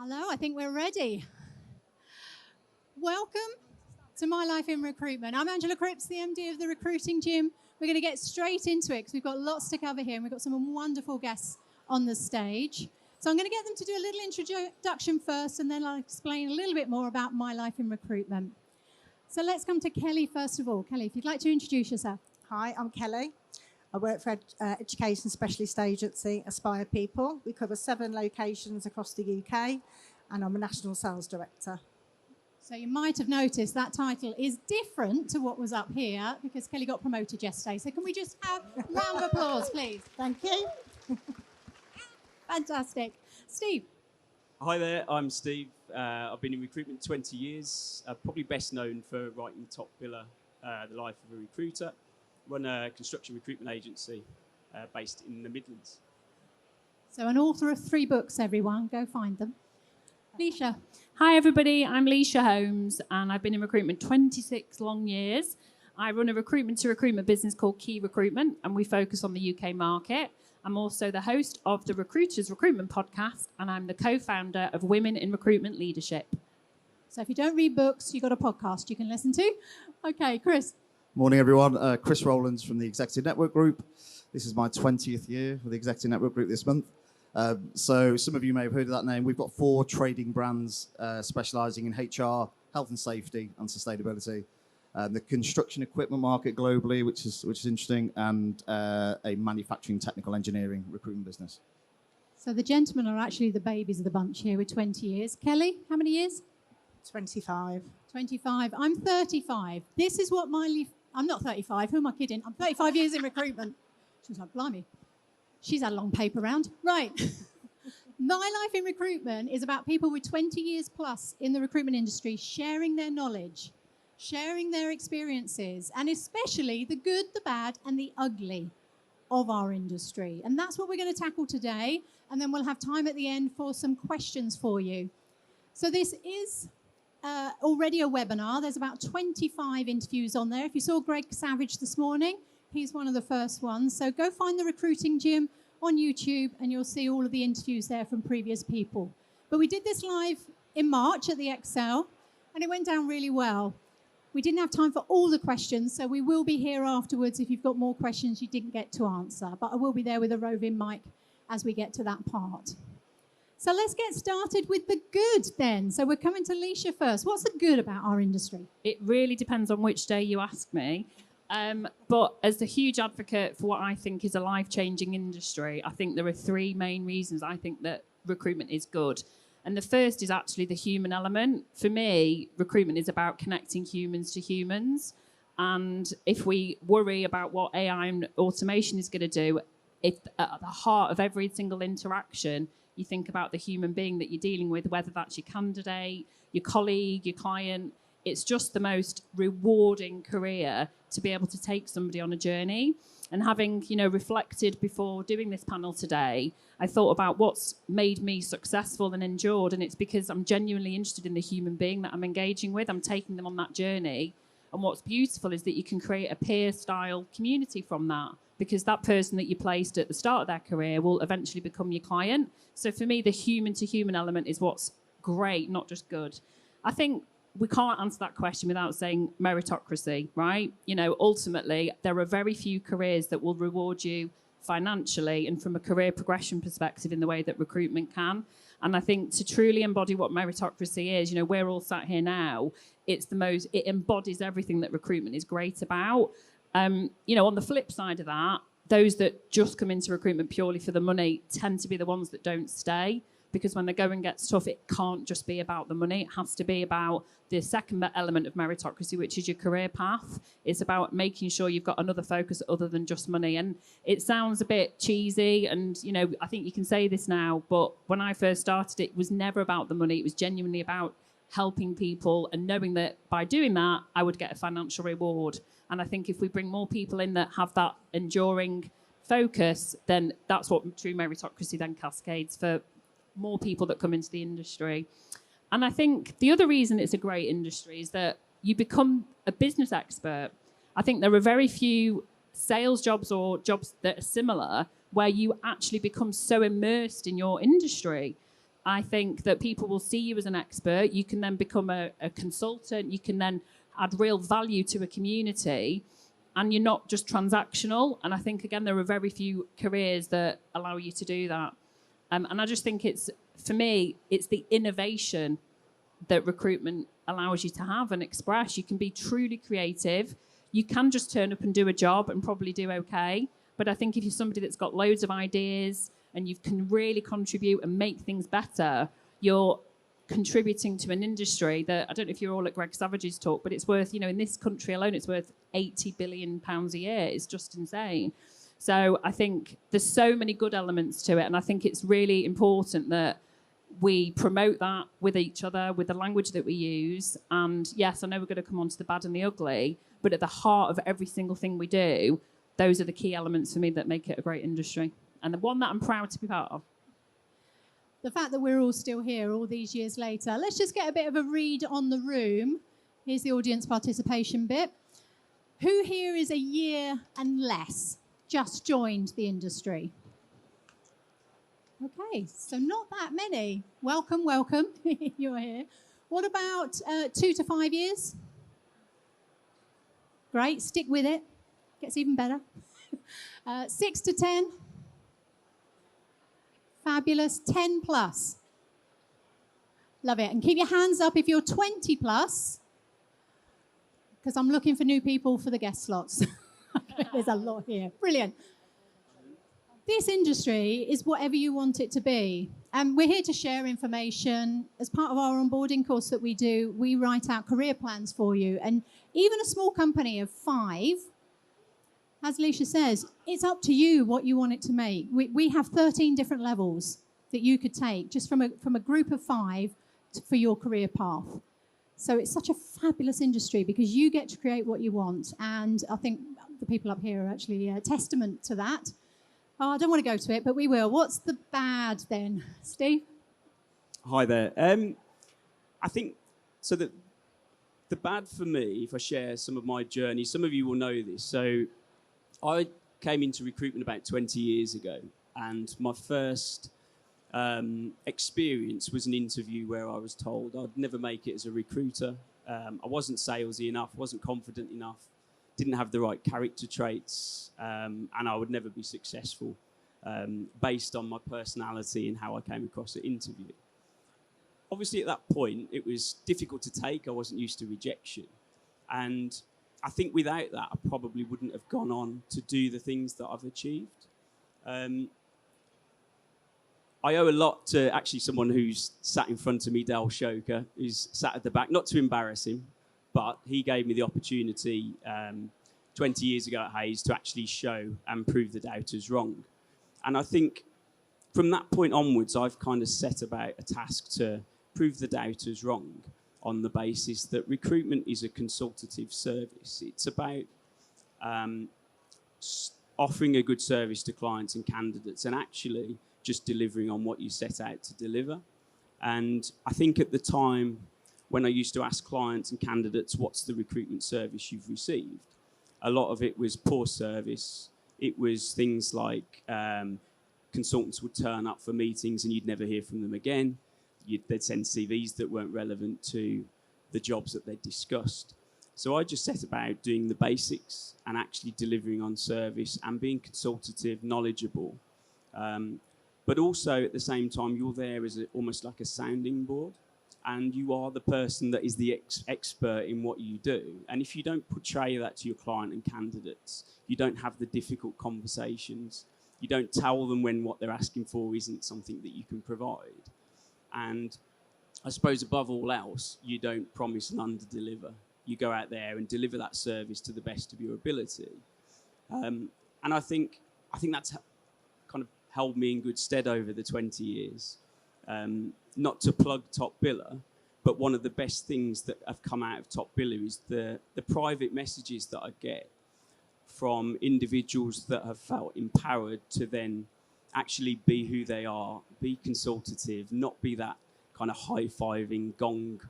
Hello, I think we're ready. Welcome to My Life in Recruitment. I'm Angela Cripps, the MD of the Recruiting Gym. We're going to get straight into it because we've got lots to cover here and we've got some wonderful guests on the stage. So I'm going to get them to do a little introduction first and then I'll explain a little bit more about My Life in Recruitment. So let's come to Kelly first of all. Kelly, if you'd like to introduce yourself. Hi, I'm Kelly. I work for education specialist agency Aspire People. We cover 7 locations across the UK and I'm a national sales director. So you might have noticed that title is different to what was up here because Kelly got promoted yesterday. So can we just have a round of applause, please? Thank you. Fantastic. Steve. Hi there, I'm Steve. I've been in recruitment 20 years, probably best known for writing Top Biller, The Life of a Recruiter. Run a construction recruitment agency based in the Midlands. So an author of 3 books, everyone. Go find them. Lysha. Hi everybody, I'm Lysha Holmes and I've been in recruitment 26 long years. I run a recruitment to recruitment business called Qui Recruitment and we focus on the UK market. I'm also the host of the Recruiters Recruitment podcast and I'm the co-founder of Women in Recruitment Leadership. So if you don't read books, you've got a podcast you can listen to. Okay, Chris. Morning, everyone. Chris Rowlands from the Executive Network Group. This is my 20th year with the Executive Network Group this month. So some of you may have heard of that name. We've got 4 trading brands specialising in HR, health and safety and sustainability. The construction equipment market globally, which is interesting, and a manufacturing technical engineering recruitment business. So the gentlemen are actually the babies of the bunch here with 20 years. Kelly, how many years? 25. 25. I'm 35. This is what I'm not 35. Who am I kidding? I'm 35 years in recruitment. She was like, blimey. She's had a long paper round. Right. My Life in Recruitment is about people with 20 years plus in the recruitment industry sharing their knowledge, sharing their experiences, and especially the good, the bad, and the ugly of our industry. And that's what we're going to tackle today. And then we'll have time at the end for some questions for you. So this is already a webinar. There's about 25 interviews on there. If you saw Greg Savage this morning, he's one of the first ones. So go find the Recruiting Gym on YouTube and you'll see all of the interviews there from previous people. But we did this live in March at the Excel and it went down really well. We didn't have time for all the questions, so we will be here afterwards if you've got more questions you didn't get to answer. But I will be there with a roving mic as we get to that part. So let's get started with the good then. So we're coming to Lysha first. What's the good about our industry? It really depends on which day you ask me. But as a huge advocate for what I think is a life-changing industry, I think there are 3 main reasons I think that recruitment is good. And the first is actually the human element. For me, recruitment is about connecting humans to humans. And if we worry about what AI and automation is going to do, if at the heart of every single interaction, you think about the human being that you're dealing with, whether that's your candidate, your colleague, your client. It's just the most rewarding career to be able to take somebody on a journey. And having, reflected before doing this panel today, I thought about what's made me successful and endured. And it's because I'm genuinely interested in the human being that I'm engaging with. I'm taking them on that journey. And what's beautiful is that you can create a peer-style community from that, because that person that you placed at the start of their career will eventually become your client. So for me, the human-to-human element is what's great, not just good. I think we can't answer that question without saying meritocracy, right? Ultimately, there are very few careers that will reward you financially and from a career progression perspective in the way that recruitment can. And I think to truly embody what meritocracy is, we're all sat here now, it embodies everything that recruitment is great about. On the flip side of that, those that just come into recruitment purely for the money tend to be the ones that don't stay, because when the going gets tough, it can't just be about the money. It has to be about the second element of meritocracy, which is your career path. It's about making sure you've got another focus other than just money. And it sounds a bit cheesy, and I think you can say this now, but when I first started, it was never about the money. It was genuinely about helping people and knowing that by doing that, I would get a financial reward. And I think if we bring more people in that have that enduring focus, then that's what true meritocracy then cascades for more people that come into the industry. And I think the other reason it's a great industry is that you become a business expert. I think there are very few sales jobs or jobs that are similar where you actually become so immersed in your industry. I think that people will see you as an expert. You can then become a consultant. You can then add real value to a community, and you're not just transactional. And I think, again, there are very few careers that allow you to do that. And I just think for me, it's the innovation that recruitment allows you to have and express. You can be truly creative. You can just turn up and do a job and probably do okay. But I think if you're somebody that's got loads of ideas and you can really contribute and make things better, you're contributing to an industry that, I don't know if you're all at Greg Savage's talk, but it's worth, in this country alone, it's worth £80 billion a year. It's just insane. So I think there's so many good elements to it. And I think it's really important that we promote that with each other, with the language that we use. And yes, I know we're going to come on to the bad and the ugly, but at the heart of every single thing we do, those are the key elements for me that make it a great industry. And the one that I'm proud to be part of. The fact that we're all still here all these years later. Let's just get a bit of a read on the room. Here's the audience participation bit. Who here is a year and less, just joined the industry? Okay, so not that many. Welcome, welcome. You're here. What about 2 to 5 years? Great, stick with it. Gets even better. 6 to 10? Fabulous. 10 plus. Love it. And keep your hands up if you're 20 plus, because I'm looking for new people for the guest slots. There's a lot here. Brilliant. This industry is whatever you want it to be. And we're here to share information. As part of our onboarding course that we do, we write out career plans for you. And even a small company of 5, as Lysha says, it's up to you what you want it to make. We have 13 different levels that you could take just from a group of 5 for your career path. So it's such a fabulous industry because you get to create what you want. And I think the people up here are actually a testament to that. Oh, I don't want to go to it, but we will. What's the bad then, Steve? Hi there. I think so that the bad for me, if I share some of my journey, some of you will know this. So I came into recruitment about 20 years ago, and my first experience was an interview where I was told I'd never make it as a recruiter. I wasn't salesy enough, wasn't confident enough, didn't have the right character traits, and I would never be successful based on my personality and how I came across at interview. Obviously, at that point, it was difficult to take. I wasn't used to rejection. And I think without that, I probably wouldn't have gone on to do the things that I've achieved. I owe a lot to actually someone who's sat in front of me, Dale Shoker, who's sat at the back, not to embarrass him, but he gave me the opportunity 20 years ago at Hayes to actually show and prove the doubters wrong. And I think from that point onwards, I've kind of set about a task to prove the doubters wrong on the basis that recruitment is a consultative service. It's about offering a good service to clients and candidates and actually just delivering on what you set out to deliver. And I think at the time when I used to ask clients and candidates, what's the recruitment service you've received? A lot of it was poor service. It was things like consultants would turn up for meetings and you'd never hear from them again. They'd send CVs that weren't relevant to the jobs that they'd discussed. So I just set about doing the basics and actually delivering on service and being consultative, knowledgeable. But also at the same time, you're there as almost like a sounding board, and you are the person that is the expert in what you do. And if you don't portray that to your client and candidates, you don't have the difficult conversations. You don't tell them when what they're asking for isn't something that you can provide. And I suppose above all else, you don't promise and under-deliver. You go out there and deliver that service to the best of your ability. And I think that's kind of held me in good stead over the 20 years. Not to plug Top Biller, but one of the best things that have come out of Top Biller is the private messages that I get from individuals that have felt empowered to then actually be who they are, be consultative, not be that kind of high-fiving, gong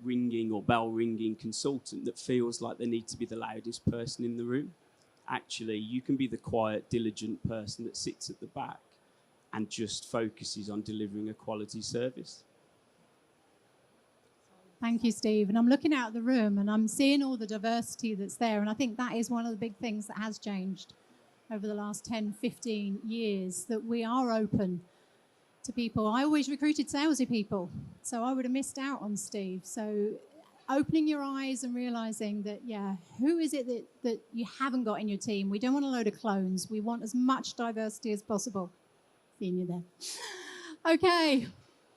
ringing or bell ringing consultant that feels like they need to be the loudest person in the room. Actually, you can be the quiet, diligent person that sits at the back and just focuses on delivering a quality service. Thank you, Steve. And I'm looking out the room and I'm seeing all the diversity that's there. And I think that is one of the big things that has changed over the last 10, 15 years, that we are open to people. I always recruited salesy people, so I would have missed out on Steve. So opening your eyes and realizing that, yeah, who is it that you haven't got in your team? We don't want a load of clones. We want as much diversity as possible. Seeing you there. Okay.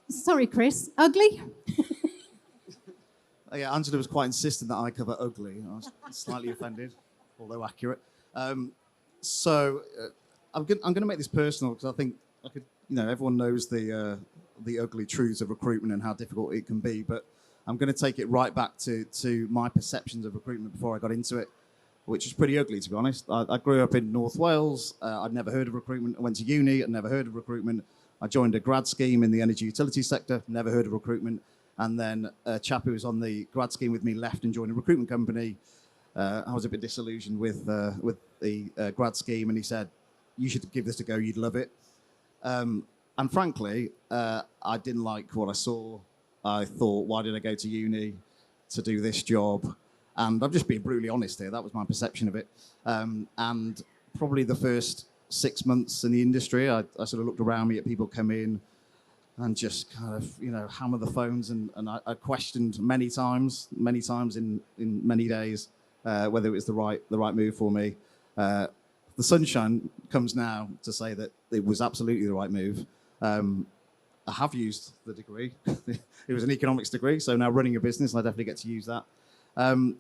Sorry, Chris. Ugly? Yeah, Angela was quite insistent that I cover ugly. I was slightly offended, although accurate. I'm going to make this personal because I think everyone knows the ugly truths of recruitment and how difficult it can be. But I'm going to take it right back to my perceptions of recruitment before I got into it, which is pretty ugly, to be honest. I grew up in North Wales. I'd never heard of recruitment. I went to uni. I'd never heard of recruitment. I joined a grad scheme in the energy utility sector. Never heard of recruitment. And then a chap who was on the grad scheme with me left and joined a recruitment company. I was a bit disillusioned with the grad scheme, and he said, "You should give this a go. You'd love it." And frankly, I didn't like what I saw. I thought, why did I go to uni to do this job? And I'm just being brutally honest here. That was my perception of it. And probably the first 6 months in the industry, I sort of looked around me at people come in and just kind of, hammer the phones. And I questioned many times in many days, whether it was the right move for me. The sunshine comes now to say that it was absolutely the right move. I have used the degree. It was an economics degree, so now running a business, I definitely get to use that. And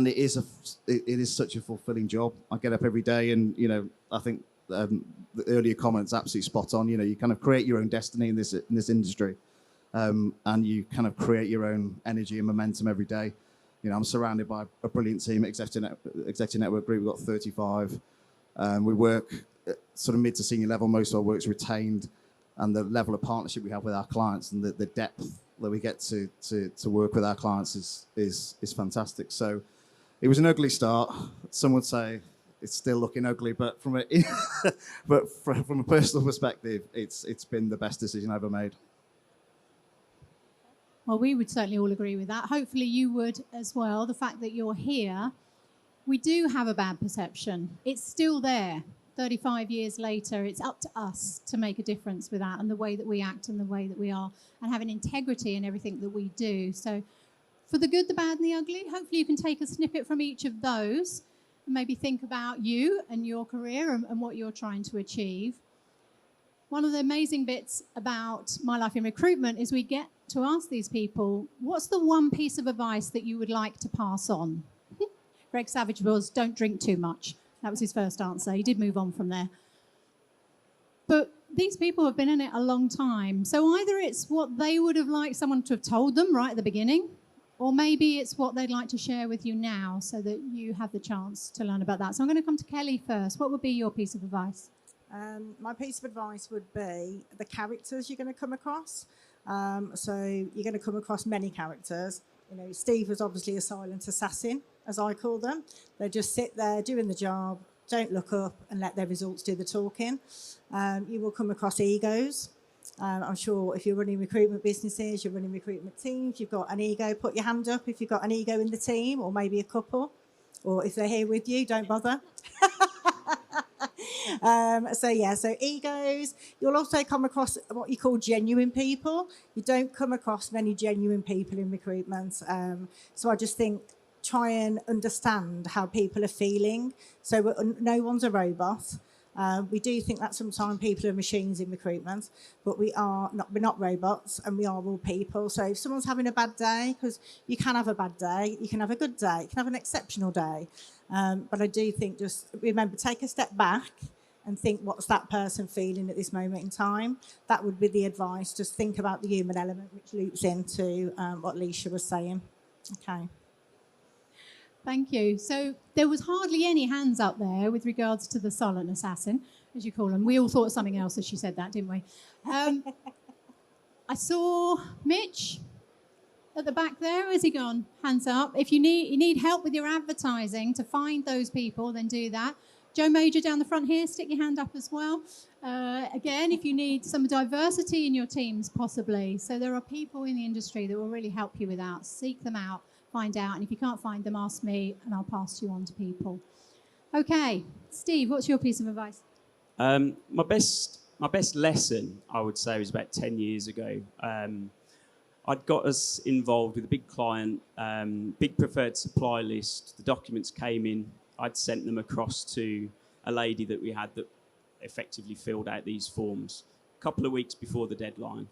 it is such a fulfilling job. I get up every day, and I think the earlier comments absolutely spot on. You kind of create your own destiny in this industry, and you kind of create your own energy and momentum every day. I'm surrounded by a brilliant team at Executive Network Group. We've got 35. We work at sort of mid to senior level. Most of our work's retained, and the level of partnership we have with our clients and the depth that we get to work with our clients is fantastic. So it was an ugly start. Some would say it's still looking ugly, but from a personal perspective, it's been the best decision I ever made. Well, we would certainly all agree with that. Hopefully you would as well. The fact that you're here, we do have a bad perception. It's still there. 35 years later, it's up to us to make a difference with that and the way that we act and the way that we are, and having integrity in everything that we do. So for the good, the bad and the ugly, hopefully you can take a snippet from each of those and maybe think about you and your career and what you're trying to achieve. One of the amazing bits about My Life in Recruitment is we get to ask these people, what's the one piece of advice that you would like to pass on? Greg Savage was, don't drink too much. That was his first answer. He did move on from there. But these people have been in it a long time. So either it's what they would have liked someone to have told them right at the beginning, or maybe it's what they'd like to share with you now so that you have the chance to learn about that. So I'm going to come to Kelly first. What would be your piece of advice? My piece of advice would be the characters you're going to come across. So you're going to come across many characters. Steve was obviously a silent assassin, as I call them. They just sit there doing the job, don't look up and let their results do the talking. You will come across egos. I'm sure if you're running recruitment businesses, you're running recruitment teams, you've got an ego, put your hand up if you've got an ego in the team, or maybe a couple. Or if they're here with you, don't bother. So egos. You'll also come across what you call genuine people. You don't come across many genuine people in recruitment. So I just think try and understand how people are feeling. So no one's a robot. We do think that sometimes people are machines in recruitment, but we're not robots, and we are all people. So if someone's having a bad day, because you can have a bad day, you can have a good day, you can have an exceptional day. But I do think just remember, take a step back and think, what's that person feeling at this moment in time? That would be the advice. Just think about the human element, which loops into what Lysha was saying. Okay. Thank you. So there was hardly any hands up there with regards to the silent assassin, as you call them. We all thought of something else as she said that, didn't we? I saw Mitch at the back there. Has he gone? Hands up. If you need help with your advertising to find those people, then do that. Joe Major down the front here, stick your hand up as well. again, if you need some diversity in your teams, possibly. So there are people in the industry that will really help you with that. Seek them out, find out, and if you can't find them, ask me, and I'll pass you on to people. Okay, Steve, what's your piece of advice? My best lesson, I would say, was about 10 years ago. I'd got us involved with a big client, big preferred supply list. The documents came in. I'd sent them across to a lady that we had that effectively filled out these forms a couple of weeks before the deadline.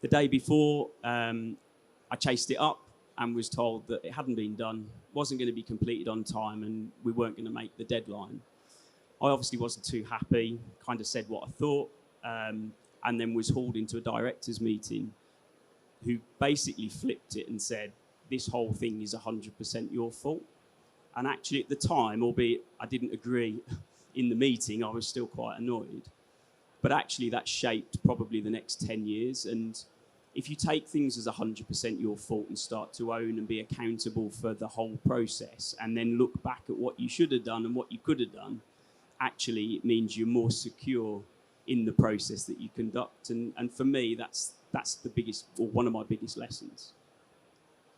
The day before, I chased it up and was told that it hadn't been done, wasn't going to be completed on time, and we weren't going to make the deadline. I obviously wasn't too happy, kind of said what I thought, and then was hauled into a directors meeting who basically flipped it and said, this whole thing is 100% your fault. And actually at the time, albeit I didn't agree in the meeting, I was still quite annoyed. But actually that shaped probably the next 10 years. And if you take things as 100% your fault and start to own and be accountable for the whole process, and then look back at what you should have done and what you could have done, actually it means you're more secure in the process that you conduct. And for me, that's the biggest, or one of my biggest lessons.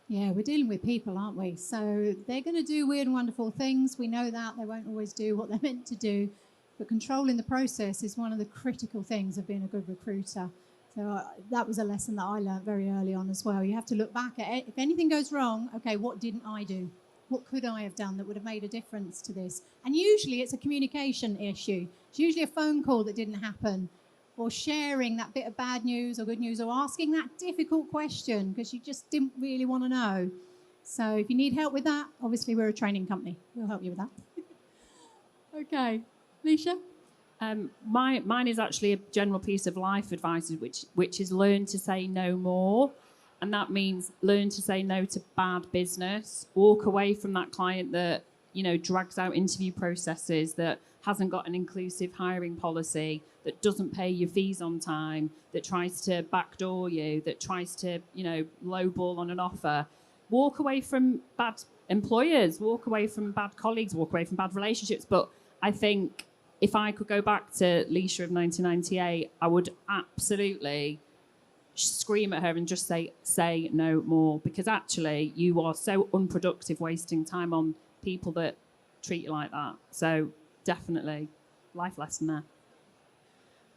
Yeah, we're dealing with people, aren't we? So they're going to do weird and wonderful things. We know that. They won't always do what they're meant to do. But controlling the process is one of the critical things of being a good recruiter. So that was a lesson that I learned very early on as well. You have to look back at it. If anything goes wrong, okay, what didn't I do? What could I have done that would have made a difference to this? And usually it's a communication issue. It's usually a phone call that didn't happen, or sharing that bit of bad news or good news, or asking that difficult question because you just didn't really want to know. So if you need help with that, obviously we're a training company. We'll help you with that. Okay. Lysha? Mine is actually a general piece of life advice, which is learn to say no more. And that means learn to say no to bad business. Walk away from that client that, drags out interview processes, that hasn't got an inclusive hiring policy, that doesn't pay your fees on time, that tries to backdoor you, that tries to, lowball on an offer. Walk away from bad employers, walk away from bad colleagues, walk away from bad relationships. But I think if I could go back to Lysha of 1998, I would absolutely scream at her and just say no more, because actually you are so unproductive, wasting time on people that treat you like that. So definitely life lesson there.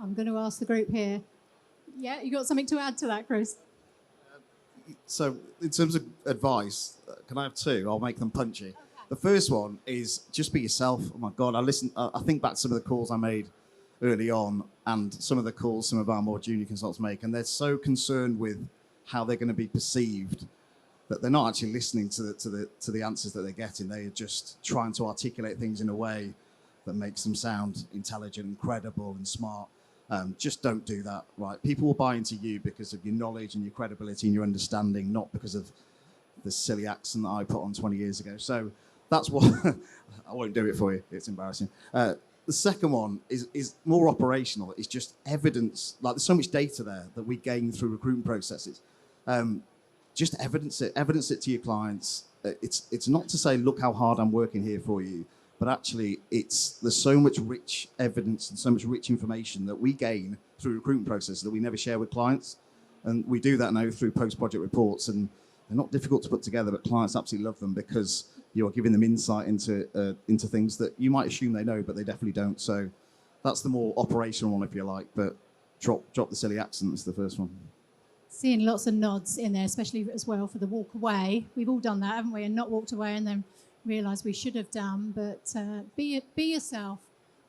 I'm going to ask the group here. Yeah, you got something to add to that, Chris? So in terms of advice, can I have two? I'll make them punchy. Okay. The first one is just be yourself. Oh my God, I think back to some of the calls I made early on, and some of the calls some of our more junior consultants make, and they're so concerned with how they're going to be perceived that they're not actually listening to the answers that they're getting. They are just trying to articulate things in a way that makes them sound intelligent and credible and smart. Just don't do that, right? People will buy into you because of your knowledge and your credibility and your understanding, not because of the silly accent that I put on 20 years ago. So that's what I won't do it for you. It's embarrassing. The second one is more operational. It's just evidence. Like, there's so much data there that we gain through recruitment processes. Just evidence it to your clients. It's not to say, look how hard I'm working here for you, but actually there's so much rich evidence and so much rich information that we gain through recruitment processes that we never share with clients. And we do that now through post-project reports, and they're not difficult to put together, but clients absolutely love them because you're giving them insight into things that you might assume they know, but they definitely don't. So that's the more operational one, if you like, but drop the silly accent is the first one. Seeing lots of nods in there, especially as well for the walk away. We've all done that, haven't we? And not walked away and then realised we should have done. But be yourself.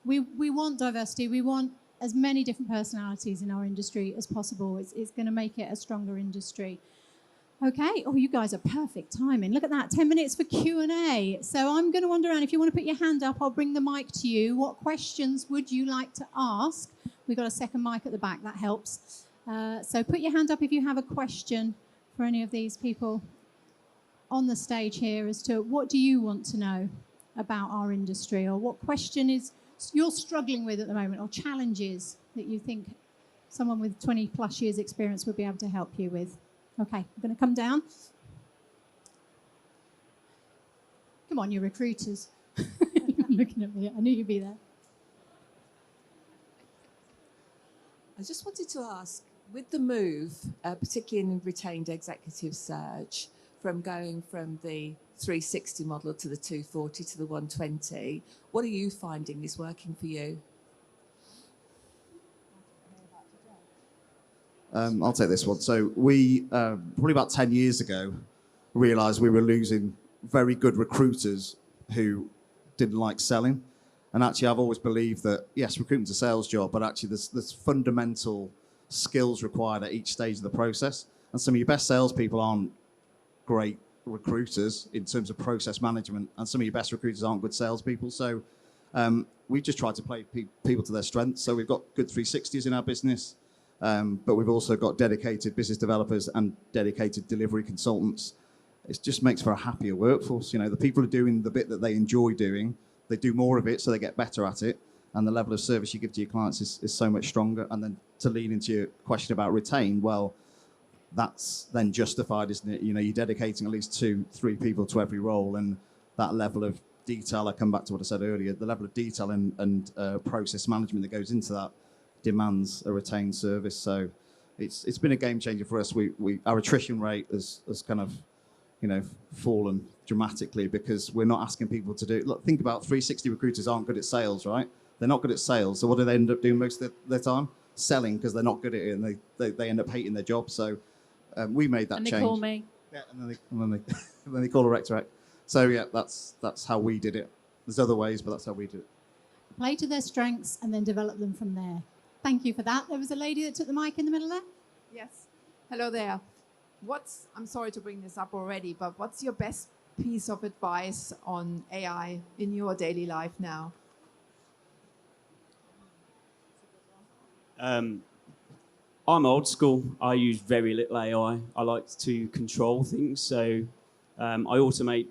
We want diversity. We want as many different personalities in our industry as possible. It's going to make it a stronger industry. Okay. Oh, you guys are perfect timing. Look at that. 10 minutes for Q&A. So I'm going to wander around. If you want to put your hand up, I'll bring the mic to you. What questions would you like to ask? We've got a second mic at the back. That helps. So put your hand up if you have a question for any of these people on the stage here as to what do you want to know about our industry, or what question is you're struggling with at the moment, or challenges that you think someone with 20 plus years experience would be able to help you with. Okay, I'm going to come down. Come on, you recruiters. Looking at me, I knew you'd be there. I just wanted to ask, with the move, particularly in retained executive search, from going from the 360 model to the 240 to the 120, what are you finding is working for you? I'll take this one. So we, probably about 10 years ago, realised we were losing very good recruiters who didn't like selling. And actually, I've always believed that, yes, recruitment's a sales job, but actually there's fundamental skills required at each stage of the process. And some of your best salespeople aren't great recruiters in terms of process management, and some of your best recruiters aren't good salespeople. So we've just tried to play people to their strengths. So we've got good 360s in our business, but we've also got dedicated business developers and dedicated delivery consultants. It just makes for a happier workforce. You know, the people are doing the bit that they enjoy doing. They do more of it, so they get better at it, and the level of service you give to your clients is so much stronger. And then to lean into your question about retained, well, that's then justified, isn't it? You know, you're dedicating at least 2-3 people to every role, and that level of detail, I come back to what I said earlier, the level of detail and process management that goes into that demands a retained service. So it's been a game changer for us. Our attrition rate has kind of, you know, fallen dramatically because we're not asking people to do. Look, think about 360 recruiters aren't good at sales, right? They're not good at sales. So what do they end up doing most of their time? Selling, because they're not good at it, and they end up hating their job. So we made that change. And they call me. Yeah, and then they call a rectorate. So yeah, that's how we did it. There's other ways, but that's how we did it. Play to their strengths and then develop them from there. Thank you for that. There was a lady that took the mic in the middle there. Yes. Hello there. I'm sorry to bring this up already, but what's your best piece of advice on AI in your daily life now? I'm old school. I use very little AI. I like to control things. So I automate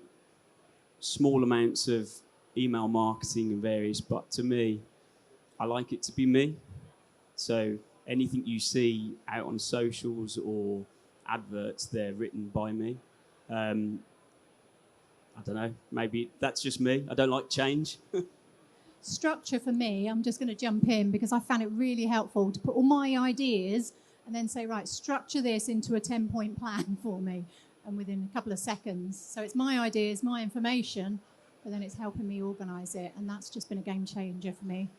small amounts of email marketing and various, but to me, I like it to be me. So anything you see out on socials or adverts, they're written by me. I don't know, maybe that's just me. I don't like change. Structure for me, I'm just going to jump in because I found it really helpful to put all my ideas and then say, right, structure this into a 10-point plan for me, and within a couple of seconds. So it's my ideas, my information, but then it's helping me organise it, and that's just been a game changer for me.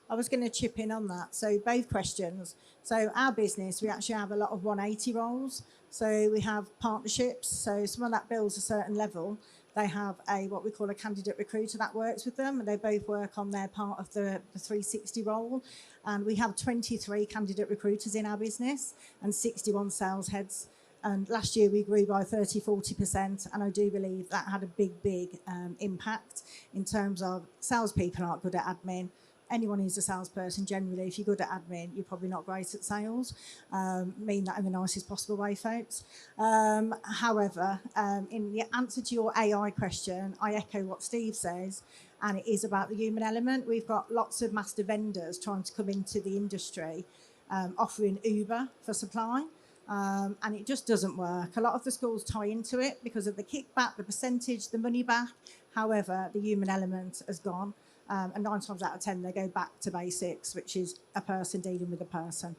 I was going to chip in on that. So both questions. So our business, we actually have a lot of 180 roles. So we have partnerships. So someone that bills a certain level, they have what we call a candidate recruiter that works with them, and they both work on their part of the 360 role. And we have 23 candidate recruiters in our business and 61 sales heads. And last year we grew by 30-40%, and I do believe that had a big impact in terms of salespeople aren't good at admin. Anyone who's a salesperson, generally, if you're good at admin, you're probably not great at sales. Mean that in the nicest possible way, folks. However, in the answer to your AI question, I echo what Steve says, and it is about the human element. We've got lots of master vendors trying to come into the industry, offering Uber for supply, and it just doesn't work. A lot of the schools tie into it because of the kickback, the percentage, the money back. However, the human element has gone. And 9 times out of 10, they go back to basics, which is a person dealing with a person.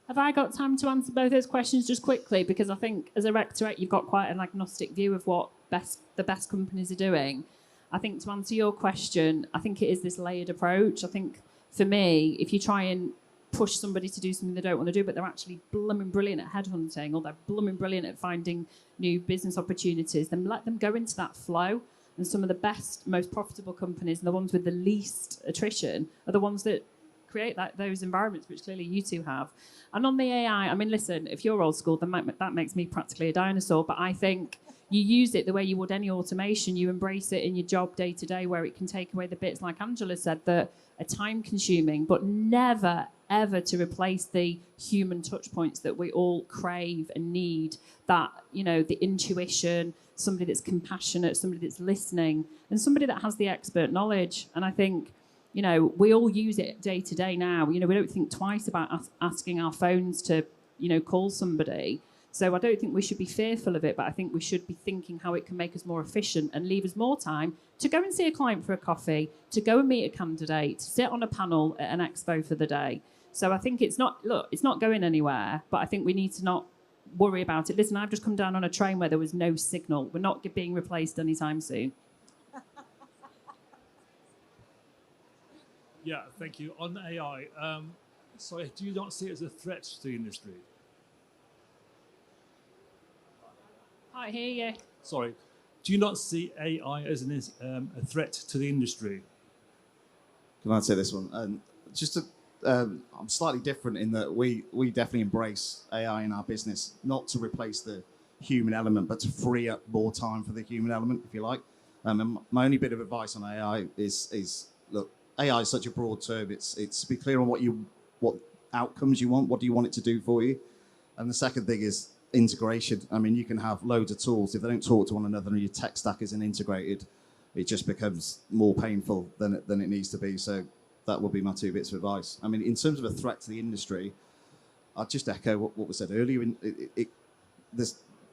Have I got time to answer both those questions just quickly? Because I think as a rectorate, you've got quite an agnostic view of what the best companies are doing. I think to answer your question, I think it is this layered approach. I think for me, if you try and push somebody to do something they don't want to do, but they're actually blooming brilliant at headhunting, or they're blooming brilliant at finding new business opportunities, then let them go into that flow. And some of the best, most profitable companies and the ones with the least attrition are the ones that create those environments, which clearly you two have. And on the AI, I mean, listen, if you're old school, then that makes me practically a dinosaur. But I think you use it the way you would any automation. You embrace it in your job day to day, where it can take away the bits, like Angela said, that are time consuming, but never, ever to replace the human touch points that we all crave and need. That, you know, the intuition, somebody that's compassionate, somebody that's listening, and somebody that has the expert knowledge. And I think, you know, we all use it day to day now. You know, we don't think twice about asking our phones to, you know, call somebody. So I don't think we should be fearful of it, but I think we should be thinking how it can make us more efficient and leave us more time to go and see a client for a coffee, to go and meet a candidate, to sit on a panel at an expo for the day. So I think it's not going anywhere, but I think we need to not worry about it. Listen, I've just come down on a train where there was no signal. We're not being replaced anytime soon. Yeah, thank you. On AI, sorry, do you not see it as a threat to the industry? I hear you. Sorry, do you not see AI as a threat to the industry? Can I say this one? I'm slightly different in that we definitely embrace AI in our business, not to replace the human element, but to free up more time for the human element, if you like. And my only bit of advice on AI is look, AI is such a broad term. It's be clear on what outcomes you want. What do you want it to do for you? And the second thing is integration. I mean, you can have loads of tools. If they don't talk to one another and your tech stack isn't integrated, it just becomes more painful than it needs to be. So that would be my 2 bits of advice. I mean, in terms of a threat to the industry, I'd just echo what was said earlier.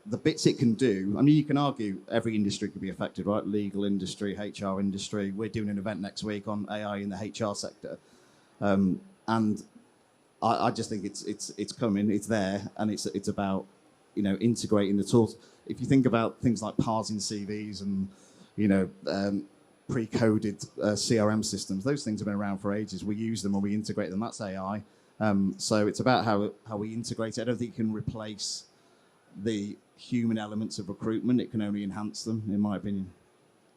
The bits it can do, I mean, you can argue every industry could be affected, right? Legal industry, HR industry. We're doing an event next week on AI in the HR sector. And I just think it's coming, it's there, and it's about, integrating the tools. If you think about things like parsing CVs and, pre-coded CRM systems, those things have been around for ages. We use them and we integrate them. That's AI. So it's about how we integrate it. I don't think you can replace the human elements of recruitment. It can only enhance them, in my opinion.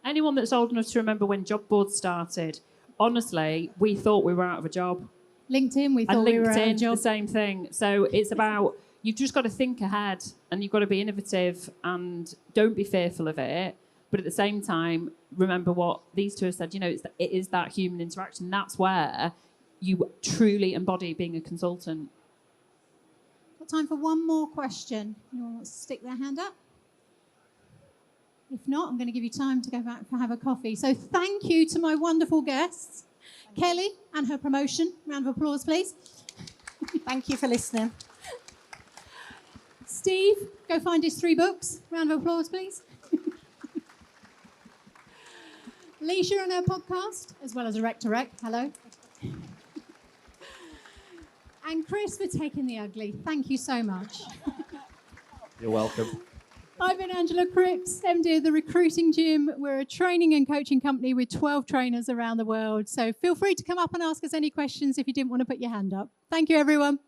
Anyone that's old enough to remember when job boards started, honestly, we thought we were out of a job. LinkedIn, we thought we were out of a LinkedIn, job. the same thing. So it's about, you've just got to think ahead and you've got to be innovative and don't be fearful of it. But at the same time, remember what these two have said, it is that human interaction. That's where you truly embody being a consultant. Got time for one more question. Anyone wants to stick their hand up? If not, I'm going to give you time to go back and have a coffee. So thank you to my wonderful guests, Kelly and her promotion. Round of applause, please. Thank you for listening. Steve, go find his 3 books. Round of applause, please. Lysha and her podcast, as well as a Rec to Rec. Hello. And Chris for taking the ugly. Thank you so much. You're welcome. I've been Angela Cripps, MD of the Recruiting Gym. We're a training and coaching company with 12 trainers around the world. So feel free to come up and ask us any questions if you didn't want to put your hand up. Thank you, everyone.